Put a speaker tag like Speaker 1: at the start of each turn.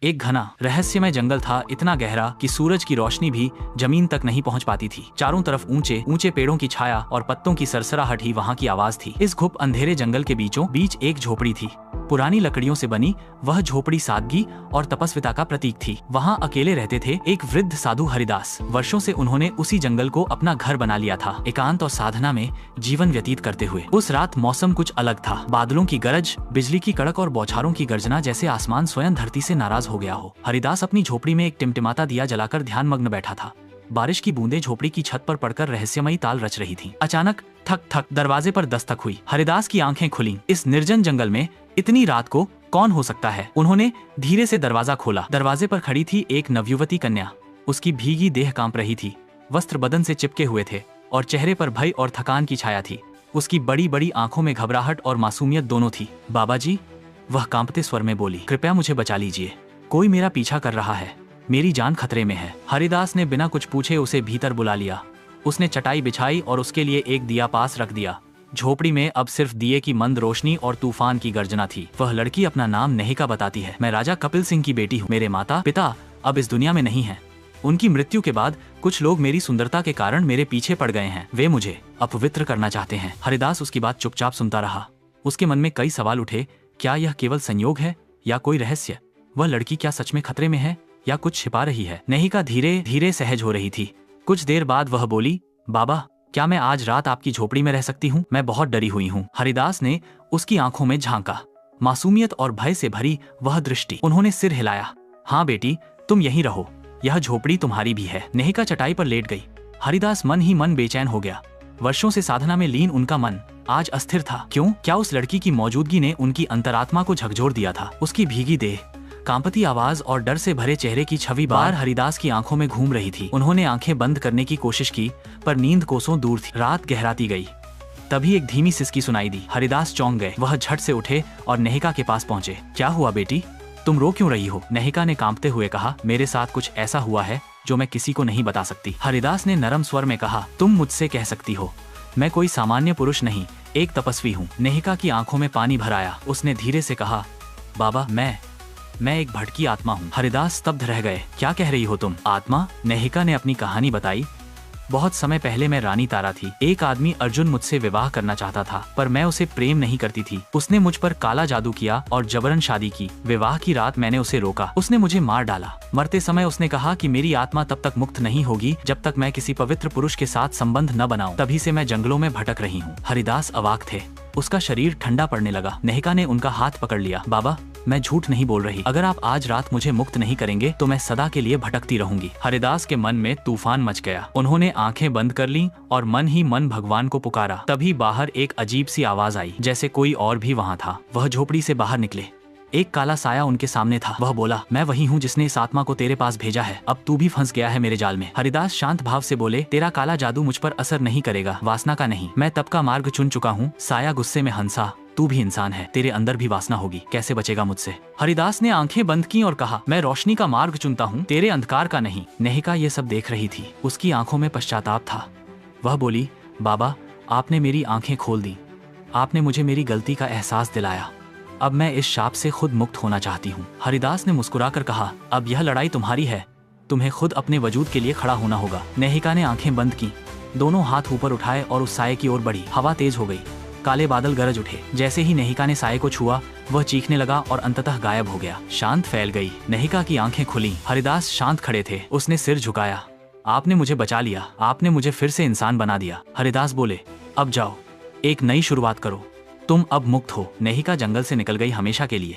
Speaker 1: एक घना रहस्यमय जंगल था, इतना गहरा कि सूरज की रोशनी भी जमीन तक नहीं पहुंच पाती थी। चारों तरफ ऊंचे ऊंचे पेड़ों की छाया और पत्तों की सरसराहट ही वहां की आवाज थी। इस घुप अंधेरे जंगल के बीचों बीच एक झोपड़ी थी। पुरानी लकड़ियों से बनी वह झोपड़ी सादगी और तपस्विता का प्रतीक थी। वहां अकेले रहते थे एक वृद्ध साधु हरिदास। वर्षों से उन्होंने उसी जंगल को अपना घर बना लिया था, एकांत और साधना में जीवन व्यतीत करते हुए। उस रात मौसम कुछ अलग था। बादलों की गरज, बिजली की कड़क और बौछारों की गर्जना, जैसे आसमान स्वयं धरती से नाराज हो गया हो। हरिदास अपनी झोपड़ी में एक टिमटिमाता दिया जलाकर ध्यान मग्न बैठा था। बारिश की बूंदें झोपड़ी की छत पर पड़कर रहस्यमयी ताल रच रही थीं। अचानक ठक ठक दरवाजे पर दस्तक हुई। हरिदास की आंखें खुलीं। इस निर्जन जंगल में इतनी रात को कौन हो सकता है? उन्होंने धीरे से दरवाजा खोला। दरवाजे पर खड़ी थी एक नवयुवती कन्या। उसकी भीगी देह कांप रही थी, वस्त्र बदन से चिपके हुए थे और चेहरे पर भय और थकान की छाया थी। उसकी बड़ी बड़ी आंखों में घबराहट और मासूमियत दोनों थी। बाबा जी, वह कांपते स्वर में बोली, कृपया मुझे बचा लीजिए। कोई मेरा पीछा कर रहा है, मेरी जान खतरे में है। हरिदास ने बिना कुछ पूछे उसे भीतर बुला लिया। उसने चटाई बिछाई और उसके लिए एक दिया पास रख दिया। झोपड़ी में अब सिर्फ दिए की मंद रोशनी और तूफान की गर्जना थी। वह लड़की अपना नाम नेहिका बताती है। मैं राजा कपिल सिंह की बेटी हूँ। मेरे माता पिता अब इस दुनिया में नहीं हैं। उनकी मृत्यु के बाद कुछ लोग मेरी सुंदरता के कारण मेरे पीछे पड़ गए हैं। वे मुझे अपवित्र करना चाहते हैं। हरिदास उसकी बात चुपचाप सुनता रहा। उसके मन में कई सवाल उठे। क्या यह केवल संयोग है या कोई रहस्य? वह लड़की क्या सच में खतरे में है या कुछ छिपा रही है? नेहिका धीरे धीरे सहज हो रही थी। कुछ देर बाद वह बोली, बाबा, क्या मैं आज रात आपकी झोपड़ी में रह सकती हूँ? मैं बहुत डरी हुई हूँ। हरिदास ने उसकी आंखों में झांका। मासूमियत और भय से भरी वह दृष्टि। उन्होंने सिर हिलाया। हाँ बेटी, तुम यहीं रहो, यह झोपड़ी तुम्हारी भी है। नेहिका चटाई पर लेट गई। हरिदास मन ही मन बेचैन हो गया। वर्षों से साधना में लीन उनका मन आज अस्थिर था। क्यों? क्या उस लड़की की मौजूदगी ने उनकी अंतरात्मा को झकझोर दिया था? उसकी भीगी देह, कांपती आवाज और डर से भरे चेहरे की छवि बार हरिदास की आंखों में घूम रही थी। उन्होंने आंखें बंद करने की कोशिश की, पर नींद कोसों दूर थी। रात गहराती गई। तभी एक धीमी सिसकी सुनाई दी। हरिदास चौंक गए। वह झट से उठे और नेहिका के पास पहुंचे। क्या हुआ बेटी, तुम रो क्यों रही हो? नेहिका ने कांपते हुए कहा, मेरे साथ कुछ ऐसा हुआ है जो मैं किसी को नहीं बता सकती। हरिदास ने नरम स्वर में कहा, तुम मुझसे कह सकती हो, मैं कोई सामान्य पुरुष नहीं, एक तपस्वी हूँ। नेहिका की आंखों में पानी भर आया। उसने धीरे से कहा, बाबा, मैं एक भटकी आत्मा हूँ। हरिदास स्तब्ध रह गए। क्या कह रही हो तुम? आत्मा? नेहिका ने अपनी कहानी बताई। बहुत समय पहले मैं रानी तारा थी। एक आदमी अर्जुन मुझसे विवाह करना चाहता था, पर मैं उसे प्रेम नहीं करती थी। उसने मुझ पर काला जादू किया और जबरन शादी की। विवाह की रात मैंने उसे रोका। उसने मुझे मार डाला। मरते समय उसने कहा कि मेरी आत्मा तब तक मुक्त नहीं होगी जब तक मैं किसी पवित्र पुरुष के साथ संबंध न बनाऊं। तभी से मैं जंगलों में भटक रही हूँ। हरिदास अवाक थे। उसका शरीर ठंडा पड़ने लगा। नेहिका ने उनका हाथ पकड़ लिया। बाबा, मैं झूठ नहीं बोल रही। अगर आप आज रात मुझे मुक्त नहीं करेंगे तो मैं सदा के लिए भटकती रहूंगी। हरिदास के मन में तूफान मच गया। उन्होंने आंखें बंद कर लीं और मन ही मन भगवान को पुकारा। तभी बाहर एक अजीब सी आवाज आई, जैसे कोई और भी वहाँ था। वह झोपड़ी से बाहर निकले। एक काला साया उनके सामने था। वह बोला, मैं वही हूँ जिसने इस आत्मा को तेरे पास भेजा है। अब तू भी फंस गया है मेरे जाल में। हरिदास शांत भाव से बोले, तेरा काला जादू मुझ पर असर नहीं करेगा, वासना का नहीं। मैं तब का मार्ग चुन चुका हूँ। साया गुस्से में हंसा, तू भी इंसान है, तेरे अंदर भी वासना होगी, कैसे बचेगा मुझसे? हरिदास ने आंखें बंद की और कहा, मैं रोशनी का मार्ग चुनता हूँ, तेरे अंधकार का नहीं। नेहिका ये सब देख रही थी। उसकी आंखों में पश्चाताप था। वह बोली, बाबा, आपने मेरी आंखें खोल दी। आपने मुझे मेरी गलती का एहसास दिलाया। अब मैं इस शाप से खुद मुक्त होना चाहती हूँ। हरिदास ने मुस्कुराकर कहा, अब यह लड़ाई तुम्हारी है, तुम्हें खुद अपने वजूद के लिए खड़ा होना होगा। नेहिका ने आंखें बंद की, दोनों हाथ ऊपर उठाए और उस साये की ओर बढ़ी। हवा तेज हो गई। काले बादल गरज उठे। जैसे ही नेहिका ने साये को छुआ, वह चीखने लगा और अंततः गायब हो गया। शांत फैल गई। नेहिका की आंखें खुली। हरिदास शांत खड़े थे। उसने सिर झुकाया। आपने मुझे बचा लिया, आपने मुझे फिर से इंसान बना दिया। हरिदास बोले, अब जाओ, एक नई शुरुआत करो, तुम अब मुक्त हो। नेहिका जंगल से निकल गई हमेशा के लिए।